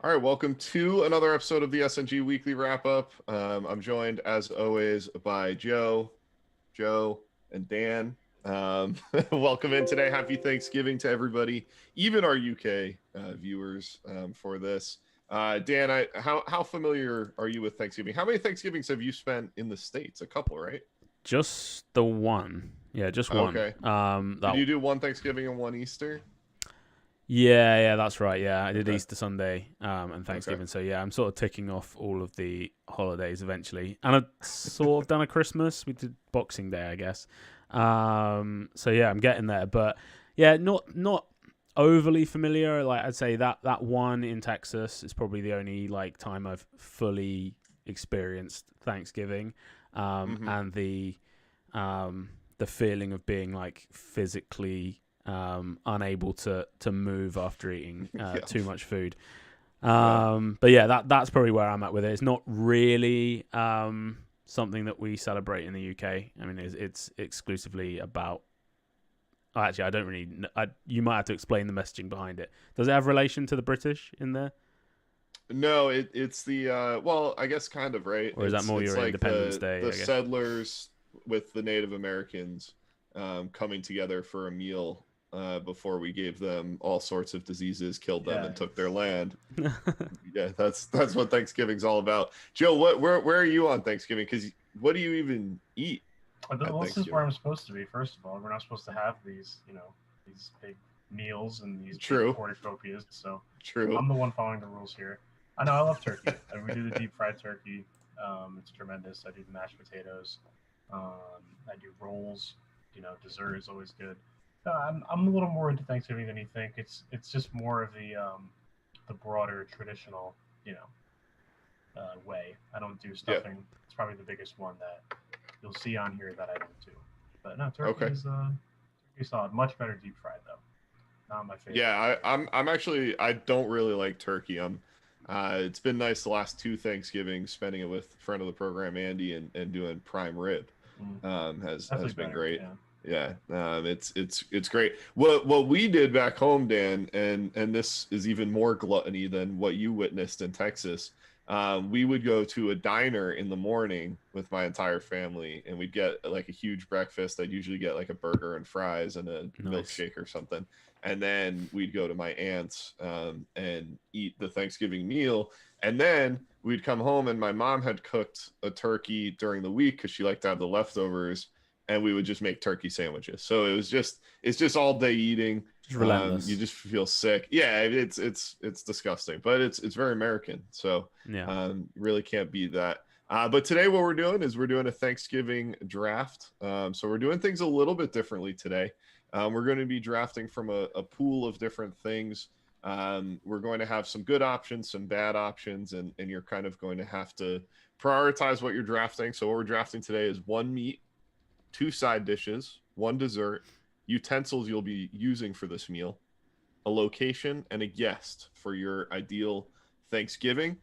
All right, welcome to another episode of the SNG Weekly Wrap Up. I'm joined, as always, by Joe, and Dan. Welcome in today. Happy Thanksgiving to everybody, even our UK viewers for this. Dan, how familiar are you with Thanksgiving? How many Thanksgivings have you spent in the States? A couple, right? Just the one. Yeah, just one. Okay. Did That. you do one Thanksgiving and one Easter? Yeah, that's right. Yeah, I did Okay. Easter Sunday, and Okay. Thanksgiving. So yeah, I'm sort of ticking off all of the holidays eventually, and I've sort of done a Christmas. We did Boxing Day, I guess. So yeah, I'm getting there, but yeah, not overly familiar. Like I'd say that one in Texas is probably the only like time I've fully experienced Thanksgiving, Mm-hmm. and the feeling of being like physically unable to move after eating Yeah. too much food. Yeah. But yeah, that's probably where I'm at with it. It's not really something that we celebrate in the UK. I mean, it's exclusively about. Oh, actually, I don't really. You might have to explain the messaging behind it. Does it have relation to the British in there, No, it's the well, I guess kind of, right? or is that It's more it's your like Independence the Day? I guess. settlers with the Native Americans coming together for a meal before we gave them all sorts of diseases, killed them, Yeah, and took their it's land. Yeah, that's what Thanksgiving's all about. Joe, where are you on Thanksgiving? Because what do you even eat at well, this is where Thanksgiving? I'm supposed to be. First of all, we're not supposed to have these big meals and these big True, cornucopias. So true. I'm the one following the rules here. I know I love turkey. And we do the deep fried turkey. It's tremendous. I do the mashed potatoes. I do rolls. Dessert is always good. I'm a little more into Thanksgiving than you think. It's just more of the broader traditional you know way. I don't do Yeah. stuffing. It's probably the biggest one that you'll see on here that I don't do. But no, Okay. turkey solid. Much better deep fried though. Not my favorite Yeah, either. I'm actually I don't really like turkey. It's been nice the last two Thanksgivings spending it with a friend of the program Andy and doing prime rib. Mm, Has definitely been better. great. Yeah. Yeah, it's great. What we did back home, Dan, and this is even more gluttony than what you witnessed in Texas. We would go to a diner in the morning with my entire family, and we'd get like a huge breakfast. I'd usually get like a burger and fries and a Nice. milkshake or something, and then we'd go to my aunt's and eat the Thanksgiving meal, and then we'd come home and my mom had cooked a turkey during the week because she liked to have the leftovers, and we would just make turkey sandwiches. So it's just all day eating. Just You relentless. just feel sick. Yeah, it's disgusting, but it's very American. So Yeah. really can't beat that. But today what we're doing is we're doing a Thanksgiving draft. So we're doing things a little bit differently today. We're going to be drafting from a pool of different things. We're going to have some good options, some bad options, and you're kind of going to have to prioritize what you're drafting. So what we're drafting today is one meat, two side dishes, one dessert, utensils you'll be using for this meal, a location, and a guest for your ideal Thanksgiving.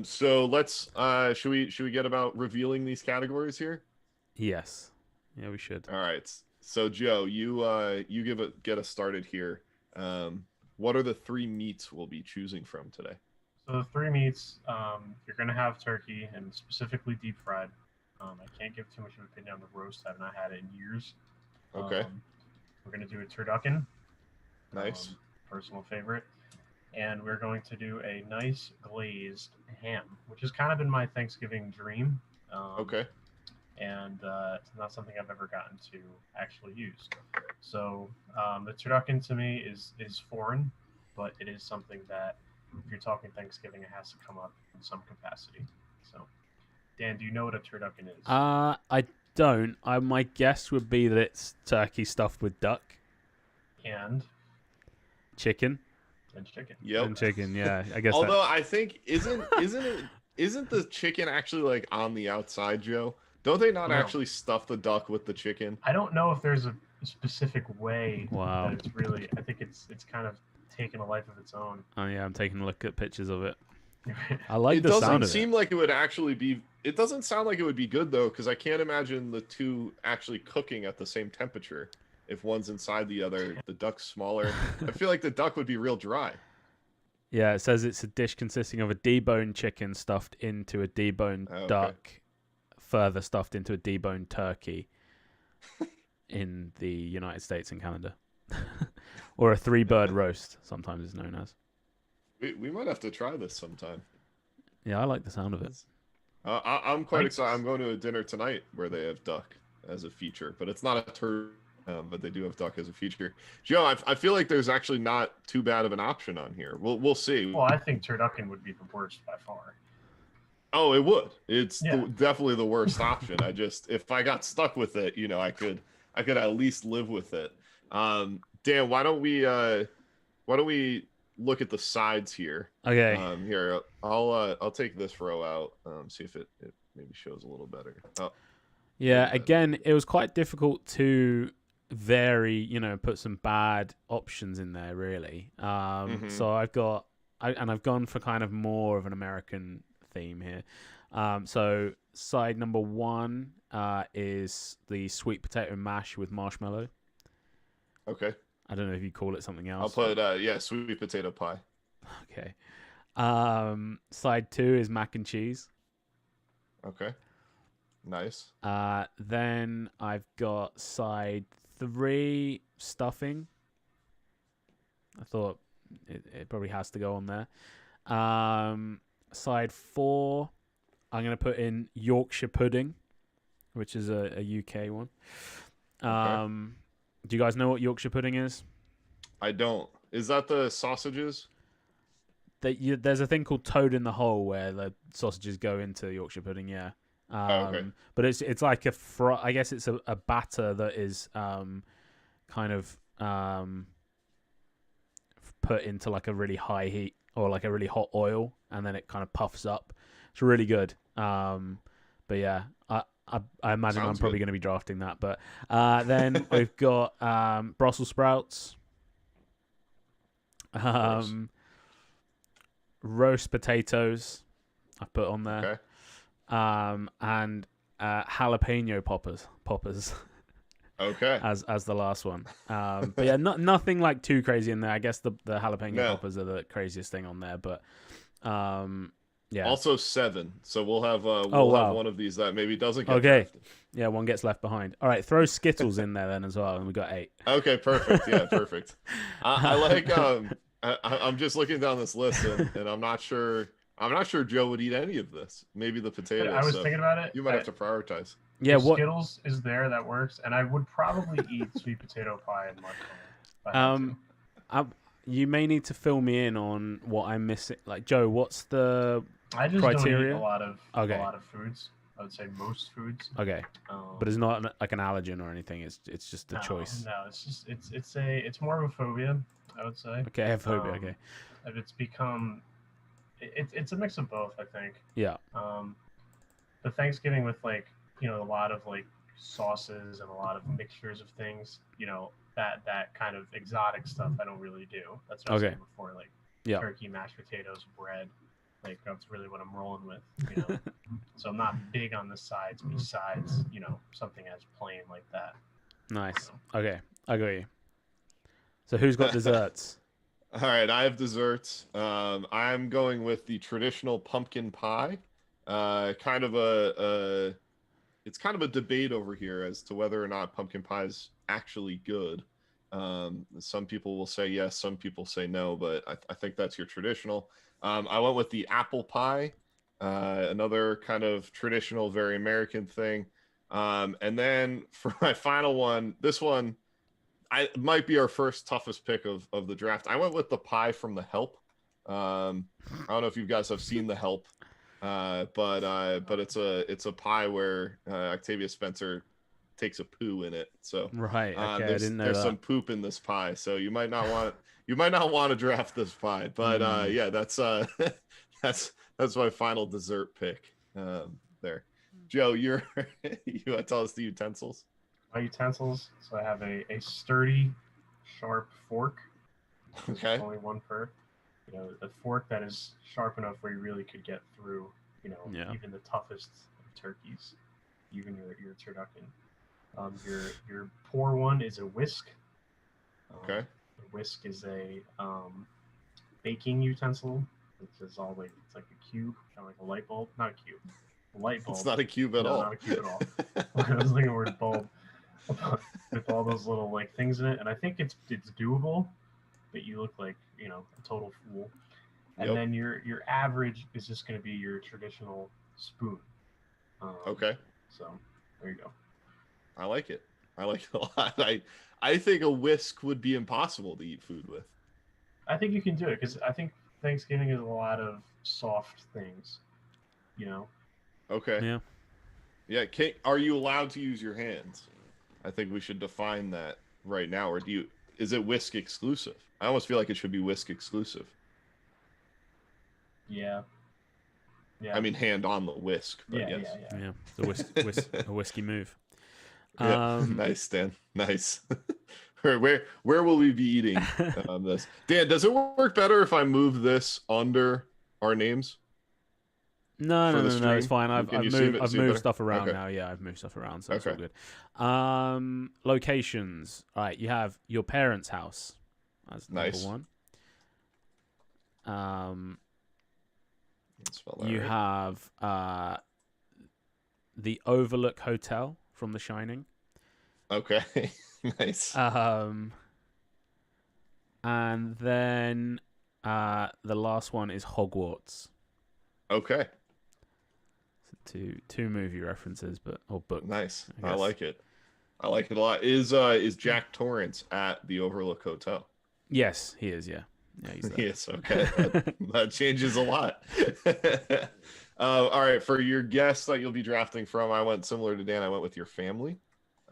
So let's should we get about revealing these categories here? Yes. Yeah, we should. All right. So Joe, you get us started here. What are the three meats we'll be choosing from today? So the three meats, you're gonna have turkey and specifically deep fried. I can't give too much of an opinion on the roast. I've not had it in years. Okay. We're gonna do a turducken, Nice. personal favorite, and we're going to do a nice glazed ham, which has kind of been my Thanksgiving dream. Um, Okay. and it's not something I've ever gotten to actually use. So the turducken to me is foreign, but it is something that if you're talking Thanksgiving, it has to come up in some capacity. So Dan, do you know what a turducken is? I don't. My guess would be that it's turkey stuffed with duck, And chicken, chicken. Yep. and chicken. Yeah, I guess that. Although I think isn't the chicken actually like on the outside, Joe? Don't they not Well, no, actually stuff the duck with the chicken? I don't know if there's a specific way that Wow. it's really. I think it's kind of taken a life of its own. Oh yeah, I'm taking a look at pictures of it. I like It the sound doesn't of it. seem like it would actually be. It doesn't sound like it would be good though, because I can't imagine the two actually cooking at the same temperature. If one's inside the other, the duck's smaller. I feel like the duck would be real dry. Yeah, it says it's a dish consisting of a deboned chicken stuffed into a deboned Okay. duck, further stuffed into a deboned turkey in the United States and Canada. Or a 3-bird roast, sometimes it's known as. We might have to try this sometime. Yeah, I like the sound of it. I'm quite excited. I'm going to a dinner tonight where they have duck as a feature, but it's not a turkey, but they do have duck as a feature. Joe, I feel like there's actually not too bad of an option on here. We'll see. Well, I think turducken would be the worst by far. Oh, it would. It's Yeah. definitely the worst option. If I got stuck with it, I could at least live with it. Dan, why don't we look at the sides here? Okay. Here, I'll take this row out. See if it maybe shows a little better. Oh, yeah. Again, it was quite difficult to vary. Put some bad options in there, really. So I've gone for kind of more of an American theme here. So side number 1 is the sweet potato mash with marshmallow. Okay. I don't know if you call it something else. I'll put sweet potato pie. Okay. Side 2 is mac and cheese. Okay. Nice. Then I've got side 3 stuffing. I thought it probably has to go on there. Side 4, I'm going to put in Yorkshire pudding, which is a UK one. Okay. Do you guys know what Yorkshire pudding is? I don't. Is that the sausages? There's a thing called toad in the hole where the sausages go into Yorkshire pudding. Yeah. Okay. But it's like I guess it's a batter that is kind of put into like a really high heat or like a really hot oil, and then it kind of puffs up. It's really good. But yeah, I imagine I'm probably going to be drafting that. But then we've got Brussels sprouts, roast potatoes. I've put on there. Okay. And jalapeno poppers. Okay. As the last one. But yeah, nothing like too crazy in there. I guess the jalapeno poppers are the craziest thing on there. But yeah. Also 7. So we'll have have one of these that maybe doesn't get drafted. Yeah, one gets left behind. All right, throw Skittles in there then as well, and we got 8. Okay, perfect. Yeah, perfect. I like. I'm just looking down this list, and I'm not sure. Joe would eat any of this. Maybe the potatoes. I was thinking about it. You might have to prioritize. Yeah, Skittles is there that works, and I would probably eat sweet potato pie and marshmallow. You may need to fill me in on what I'm missing. Like Joe, what's the I just criteria? don't eat a lot of foods. I would say most foods. Okay, but it's not like an allergen or anything. It's just a choice. No, it's just it's more of a phobia. I would say. Okay, phobia. Okay. If it's become, it's a mix of both. I think. Yeah. The Thanksgiving with a lot of sauces and a lot of mixtures of things. That kind of exotic stuff I don't really do. That's what I was saying before. Turkey, mashed potatoes, bread. That's really what I'm rolling with. So I'm not big on the sides besides, something as plain like that. Nice. Okay. I got you. So who's got desserts? All right. I have desserts. I'm going with the traditional pumpkin pie. It's kind of a debate over here as to whether or not pumpkin pie is actually good. Some people will say yes, some people say no, but I think that's your traditional. I went with the apple pie, another kind of traditional, very American thing. And then for my final one, this one might be our first toughest pick of the draft. I went with the pie from The Help. I don't know if you guys have seen The Help, but it's a pie where Octavia Spencer takes a poo in it. So right, okay, I didn't know there's some poop in this pie, so you might not want to draft this pie. But yeah, that's my final dessert pick. There, Joe, you want to tell us the utensils? My utensils. So I have a sturdy, sharp fork. Okay. Only one per. A fork that is sharp enough where you really could get through. Even the toughest of turkeys, even your turducken. Your pour one is a whisk. Okay. A whisk is a baking utensil. It's all like it's like a cube, kind of like a light bulb, not a cube, a light bulb. It's not a cube at No, all. not a cube at all. I was thinking the word bulb with all those little like things in it, and I think it's doable, but you look like a total fool. And Yep. then your average is just going to be your traditional spoon. Okay. So there you go. I like it. I like it a lot. I think a whisk would be impossible to eat food with. I think you can do it because I think Thanksgiving is a lot of soft things. Okay. Yeah. Yeah. Are you allowed to use your hands? I think we should define that right now. Or is it whisk exclusive? I almost feel like it should be whisk exclusive. Yeah. Yeah. I mean, hand on the whisk. But yes. Yeah. The a whiskey move. Yeah. Nice, Dan. Nice. Where will we be eating this? Dan, does it work better if I move this under our names? No, it's fine. I've moved stuff around okay. now. Yeah, I've moved stuff around, so it's all good. Locations. All right, you have your parents' house as nice. number one. You have the Overlook Hotel from The Shining. Okay. Nice. And then the last one is Hogwarts. Okay. So two movie references, or books. Nice. I like it. I like it a lot. Is Jack Torrance at the Overlook Hotel? Yes, he is. Yeah, he's there. Yes. Okay. That changes a lot. All right. For your guests that you'll be drafting from, I went similar to Dan. I went with your family,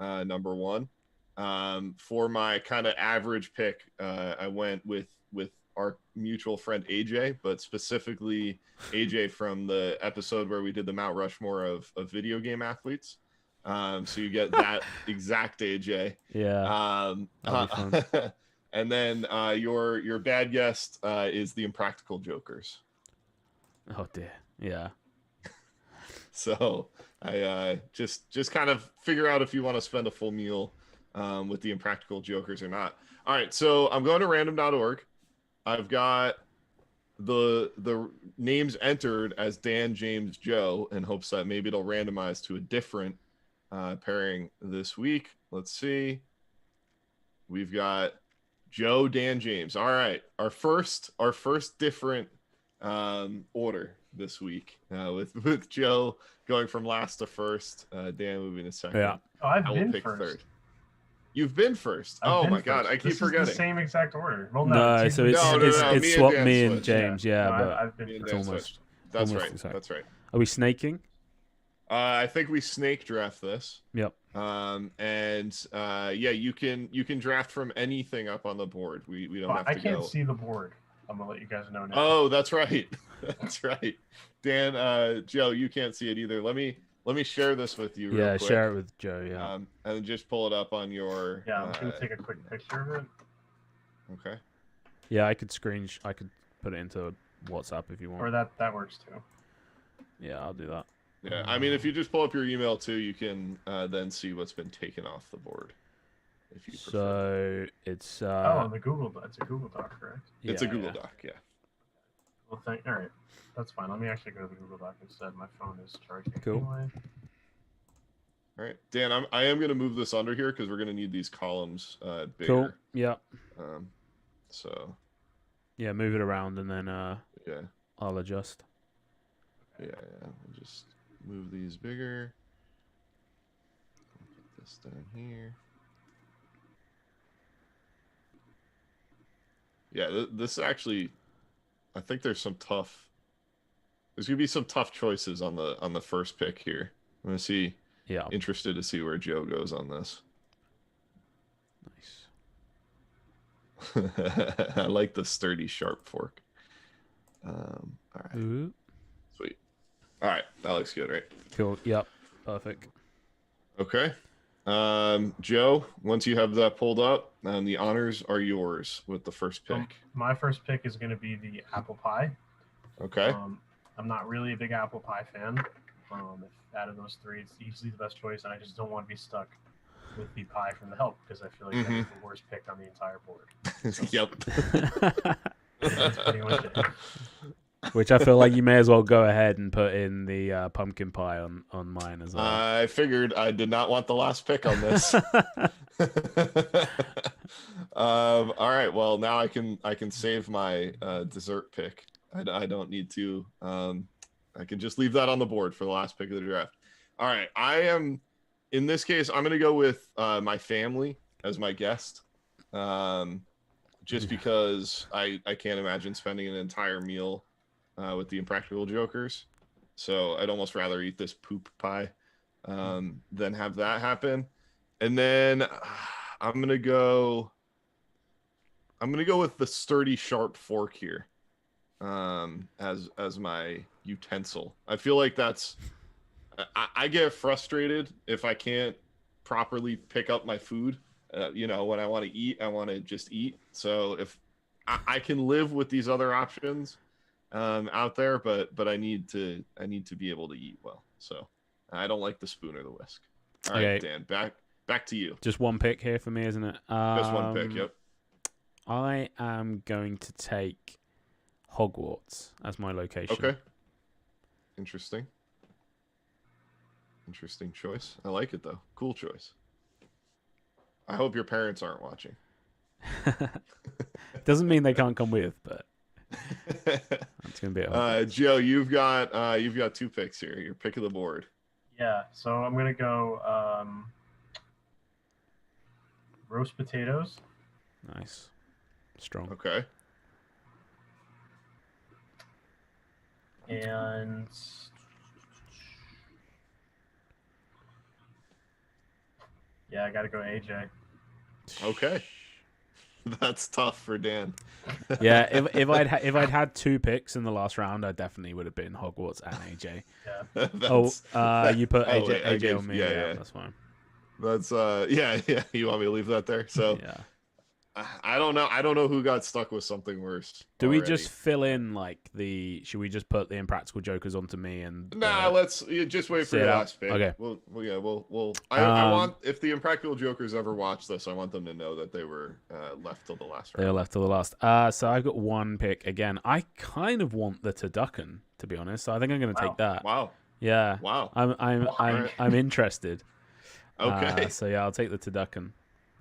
number one. For my kind of average pick, I went with our mutual friend AJ, but specifically AJ from the episode where we did the Mount Rushmore of video game athletes. So you get that exact AJ. Yeah. And then your bad guest is the Impractical Jokers. Oh dear. Yeah. So I just kind of figure out if you want to spend a full meal with the Impractical Jokers or not. All right, so I'm going to random.org. I've got the names entered as Dan, James, Joe in hopes that maybe it'll randomize to a different pairing this week. Let's see. We've got Joe, Dan, James. All right, our first different order this week with Joe going from last to first, Dan moving to second. Yeah. Oh, I've been first. Third. You've been first. God, I keep forgetting. It's the same exact order. Well, no, so it's swap me and James. Yeah, but I've been it's almost. That's almost right. That's right. Are we snaking? I think we snake draft this. Yep. Yeah, you can draft from anything up on the board. We don't have to go. I can't see the board. I'm gonna let you guys know now. Oh, that's right. That's right. Dan, Joe, you can't see it either. Let me share this with you. Yeah, real quick. share it with Joe. Yeah. And just pull it up on your. Yeah, I'm gonna take a quick picture of it. Okay. Yeah, I could put it into WhatsApp if you want. Or that works too. Yeah, I'll do that. Yeah, I mean, if you just pull up your email too, you can then see what's been taken off the board. If you prefer. So it's. The Google. It's a Google Doc, correct? It's a Google Doc. Yeah. Well, all right. That's fine. Let me actually go to the Google Doc instead. My phone is charging. Cool. Anyway. All right, Dan, I am going to move this under here because we're going to need these columns bigger. Cool. Yeah. So. Yeah, move it around and then yeah. I'll adjust. Yeah. We'll just move these bigger. Put this down here. Yeah, this actually, I think there's gonna be some tough choices on the first pick here. I'm gonna see. Yeah. Interested to see where Joe goes on this. Nice. I like the sturdy sharp fork. All right. Ooh. Sweet. All right, that looks good, right? Cool. Yep. Perfect. Okay. Joe, once you have that pulled up, the honors are yours with the first pick. My first pick is going to be the apple pie. Okay. I'm not really a big apple pie fan. If out of those three, it's easily the best choice, and I just don't want to be stuck with the pie from The Help because I feel like that is the worst pick on the entire board. So, Yep. That's pretty much it. Which I feel like you may as well go ahead and put in the pumpkin pie on mine as well. I figured I did not want the last pick on this. All right. Well, now I can save my dessert pick. I don't need to. I can just leave that on the board for the last pick of the draft. All right. In this case, I'm going to go with my family as my guest. Just because I can't imagine spending an entire meal with the Impractical Jokers. So I'd almost rather eat this poop pie than have that happen. And then I'm gonna go with the sturdy sharp fork here as my utensil. I feel like I get frustrated if I can't properly pick up my food. When I want to eat, I want to just eat. So if I can live with these other options out there, but I need to be able to eat well. So I don't like the spoon or the whisk. All right, Dan, back to you. Just one pick here for me, isn't it? Just one pick. Yep. I am going to take Hogwarts as my location. Okay. Interesting choice. I like it though. Cool choice. I hope your parents aren't watching. Doesn't mean they can't come with, but it's gonna be. Joe, you've got 2 picks here. Your pick of the board. Yeah, so I'm gonna go roast potatoes. Nice, strong. Okay. And yeah, I gotta go AJ. Okay. That's tough for Dan. Yeah, if I'd had 2 picks in the last round, I definitely would have been Hogwarts and AJ. Yeah. You put AJ, wait, AJ on me. yeah, That's fine. That's yeah. You want me to leave that there? So Yeah. I don't know who got stuck with something worse. Do we already. just fill in should we just put the Impractical Jokers onto me and? Nah, let's just wait for your last pick. Okay. We'll. I want, if the Impractical Jokers ever watch this, I want them to know that they were left till the last round. They were left till the last. So I've got 1 pick again. I kind of want the Turducken, to be honest. So I think I'm going to take that. Wow. Yeah. Wow. I'm interested. Okay. So yeah, I'll take the Turducken.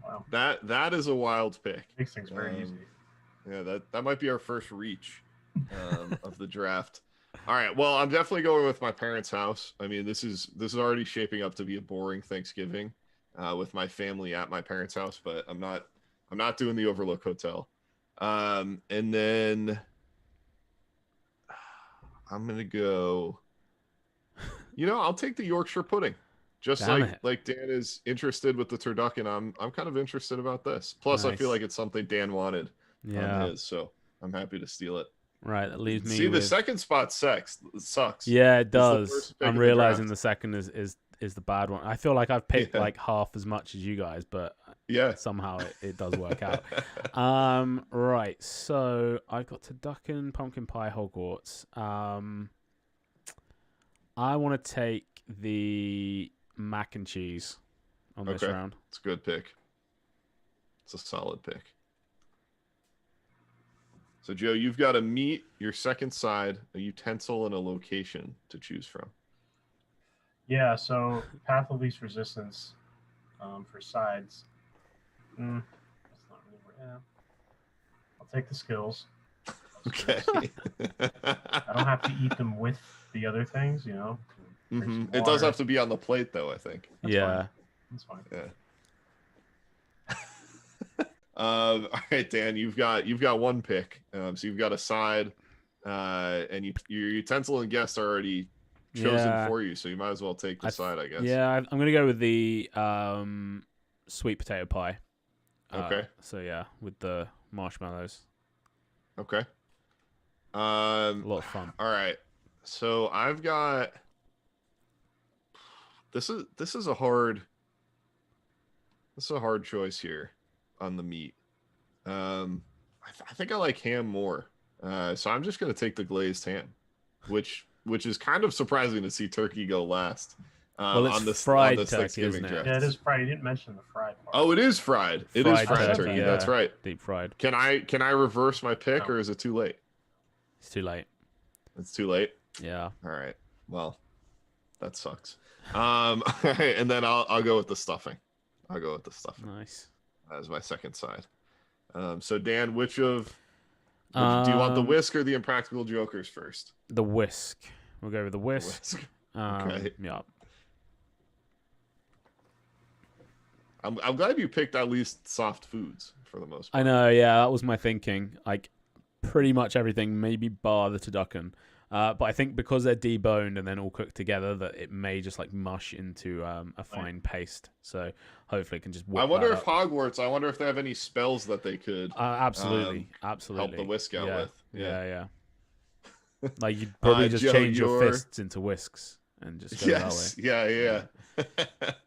Wow. That is a wild pick. Makes things very easy. Yeah, that might be our first reach of the draft. All right. Well, I'm definitely going with my parents' house. I mean, this is already shaping up to be a boring Thanksgiving with my family at my parents' house, but I'm not doing the Overlook Hotel. And then I'm gonna go. I'll take the Yorkshire pudding. Just like Dan is interested with the turducken, I'm kind of interested about this. Plus, I feel like it's something Dan wanted on his, so I'm happy to steal it. Right, that leaves me. See, the second spot sucks. Yeah, it does. I'm realizing the second is the bad one. I feel like I've picked like half as much as you guys, but yeah, somehow it does work out. Right. So I got turducken, pumpkin pie, Hogwarts. I want to take the mac and cheese on this round. It's a good pick. It's a solid pick. So, Joe, you've got a meat, your second side, a utensil, and a location to choose from. Yeah, so path of least resistance for sides. That's not really. I'll take the skills. Okay. I don't have to eat them with the other things, Mm-hmm. It does have to be on the plate, though, I think. That's fine. Yeah. All right, Dan, you've got 1 pick. So you've got a side, and your utensil and guest are already chosen for you, so you might as well take the side, I guess. Yeah, I'm going to go with the sweet potato pie. Okay. So yeah, with the marshmallows. Okay. A lot of fun. All right. So I've got. This is a hard choice here on the meat. I think I like ham more. So I'm just gonna take the glazed ham, which is kind of surprising to see turkey go last. Well, it's on fried this turkey, Thanksgiving isn't it? draft. Yeah, it is fried. You didn't mention the fried part. Oh, it is fried. It is fried turkey. yeah. That's right. Deep fried. Can I reverse my pick, No. or is it too late? It's too late. It's too late. Yeah. All right. Well, that sucks. And then I'll go with the stuffing. I'll go with the stuffing Nice. as my second side. So Dan, do you want the whisk or the Impractical Jokers first? The whisk. We'll go with the whisk. Okay. Yeah. I'm glad you picked at least soft foods for the most part. I know. Yeah, that was my thinking. Like pretty much everything, maybe bar the turducken. But I think because they're deboned and then all cooked together, that it may just like mush into a fine paste. So hopefully it can just. I wonder if up. Hogwarts. I wonder if they have any spells that they could. Absolutely. Help the whisk out with. Yeah. Like you'd probably just Joe, change your fists into whisks and just go yes. that way.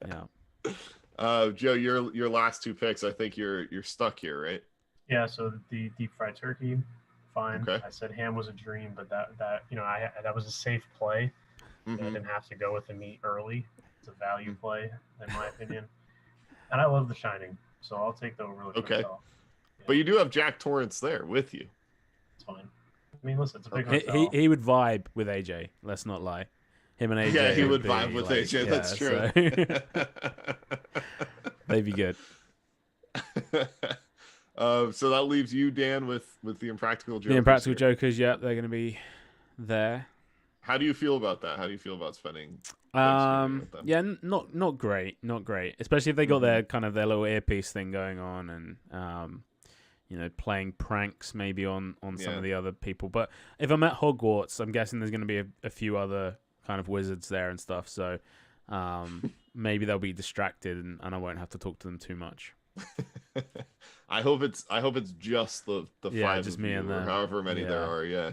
Yeah. Joe, your last two picks. I think you're stuck here, right? Yeah. So the deep fried turkey, fine. Okay. I said ham was a dream, but that that was a safe play. Mm-hmm. I didn't have to go with the meat early. It's a value play, in my opinion. And I love The Shining, so I'll take the Overlook Hotel. Yeah. But you do have Jack Torrance there with you. It's fine. I mean, listen, it's a big He, hotel. he would vibe with AJ. Let's not lie. Him and AJ. Yeah, he would be vibe with like, AJ. That's true. So they'd be good. So that leaves you, Dan, with the Impractical Jokers. The Impractical here. Jokers. Yep, they're going to be there. How do you feel about that? How do you feel about spending Thanksgiving with them? Yeah, not great, especially if they got their kind of their little earpiece thing going on and playing pranks maybe on some of the other people. But if I'm at Hogwarts, I'm guessing there's going to be a few other kind of wizards there and stuff. So maybe they'll be distracted and I won't have to talk to them too much. I hope it's just the five just of me you, and or them. however many there are. Yeah.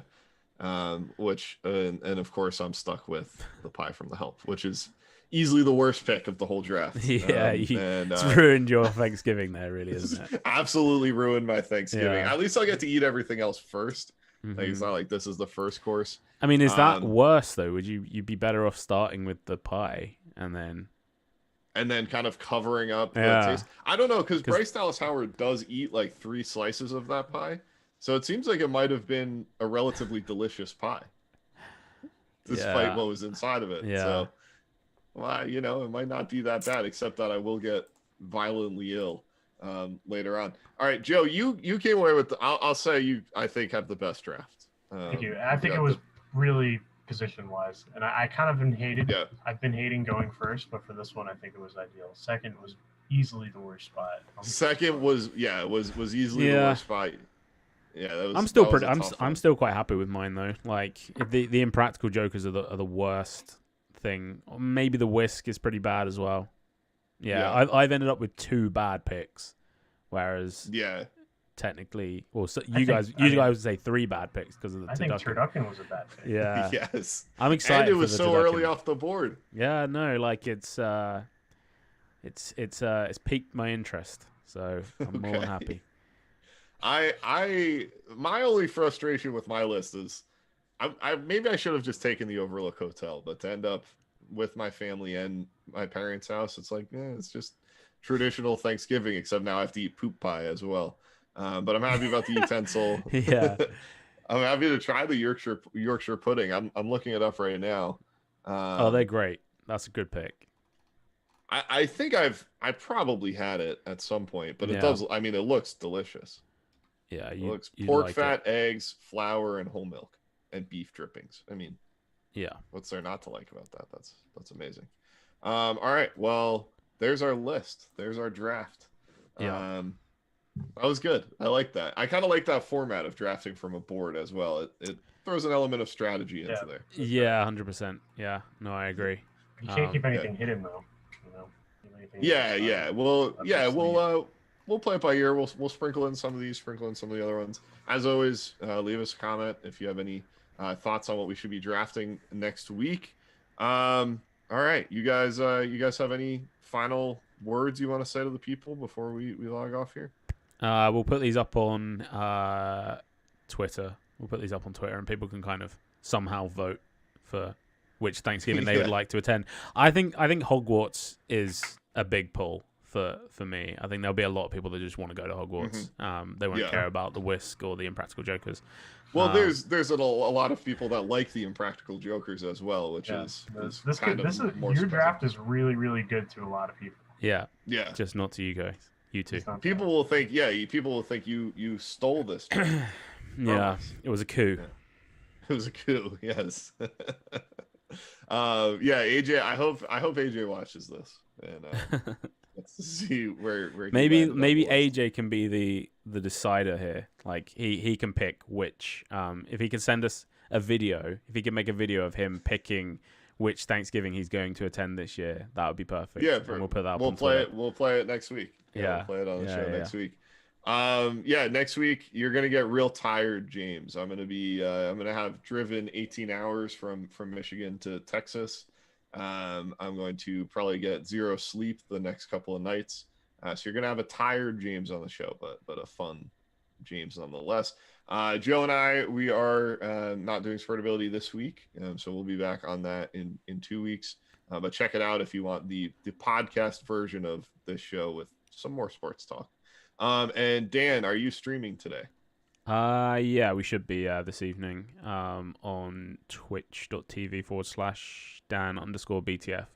Which and of course I'm stuck with the pie from the help, which is easily the worst pick of the whole draft. Yeah, and it's ruined your Thanksgiving there, really, isn't it? Absolutely ruined my Thanksgiving. Yeah. At least I'll get to eat everything else 1st. Mm-hmm. Like, it's not like this is the first course. I mean, is that worse though? Would you'd be better off starting with the pie and then kind of covering up the Yeah. taste? I don't know, because Bryce Dallas Howard does eat like 3 slices of that pie. So it seems like it might have been a relatively delicious pie, despite what was inside of it. Yeah. So, well, it might not be that bad, except that I will get violently ill later on. All right, Joe, you came away with I'll say I think have the best draft. Thank you. I think it was really position-wise, and I kind of hated. Yeah. I've been hating going first, but for this one, I think it was ideal. Second was easily the worst spot. Second was easily the worst spot. Yeah, that was, I'm still quite happy with mine though. Like the Impractical Jokers are the worst thing. Maybe the whisk is pretty bad as well. Yeah. I've ended up with 2 bad picks, whereas technically, you guys would say 3 bad picks because of the. I think turducken was a bad pick. Yeah. Yes. I'm excited. And it was for the so turducken. early off the board. Yeah, no, like it's piqued my interest, so I'm more than happy. My only frustration with my list is maybe I should have just taken the Overlook Hotel, but to end up with my family and my parents' house, it's like, it's just traditional Thanksgiving, except now I have to eat poop pie as well. But I'm happy about the utensil. Yeah. I'm happy to try the Yorkshire pudding. I'm looking it up right now. They're great. That's a good pick. I think I probably had it at some point, but it does. I mean, it looks delicious. Yeah, it looks pork fat, eggs, flour, and whole milk, and beef drippings. I mean, what's there not to like about that? That's amazing. All right, well, there's our list. There's our draft. Yeah. That was good. I like that. I kind of like that format of drafting from a board as well. It throws an element of strategy into there. Yeah, 100%. Yeah, no, I agree. You can't keep anything hidden though. Yeah. We'll play it by ear. We'll sprinkle in some of these, sprinkle in some of the other ones. As always, leave us a comment if you have any thoughts on what we should be drafting next week. All right, you guys have any final words you want to say to the people before we log off here? We'll put these up on Twitter. And people can kind of somehow vote for which Thanksgiving they would like to attend. I think Hogwarts is a big pull for me. I think there'll be a lot of people that just want to go to Hogwarts. They won't care about the Whisk or the Impractical Jokers. Well, there's a lot of people that like the Impractical Jokers as well, which is more your draft is really, really good to a lot of people. Yeah. Yeah. Just not to you guys. You two. People will think you stole this. Yeah. It was a coup. Yeah. It was a coup. Yes. AJ. I hope AJ watches this and let's see where maybe AJ can be the decider here. Like he can pick which. If he can send us a video, if he can make a video of him picking which Thanksgiving he's going to attend this year, that would be perfect. Yeah, and we'll put that up. We'll play it. We'll play it next week. Yeah, we'll play it on the show next week. Next week you're gonna get real tired, James. I'm gonna have driven 18 hours from Michigan to Texas. I'm going to probably get 0 sleep the next couple of nights. So you're gonna have a tired James on the show, but a fun James nonetheless. Joe and I, we are not doing Sportability this week, so we'll be back on that in 2 weeks. But check it out if you want the podcast version of this show with some more sports talk. And Dan, are you streaming today? Yeah, we should be this evening on twitch.tv/Dan_BTF.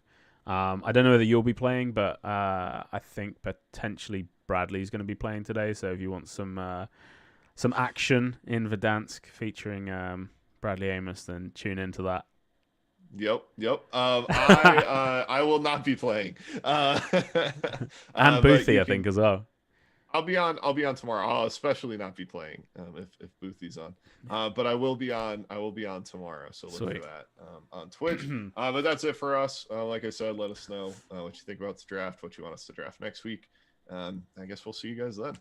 I don't know whether you'll be playing, but I think potentially Bradley's going to be playing today. So if you want some action in Verdansk featuring Bradley Amos, then tune into that. Yep. I will not be playing. And Boothie, I think, as well. I'll be on tomorrow. I'll especially not be playing if Boothie's on. But I will be on tomorrow. So look for that on Twitch. But that's it for us. Like I said, let us know what you think about the draft, what you want us to draft next week. I guess we'll see you guys then.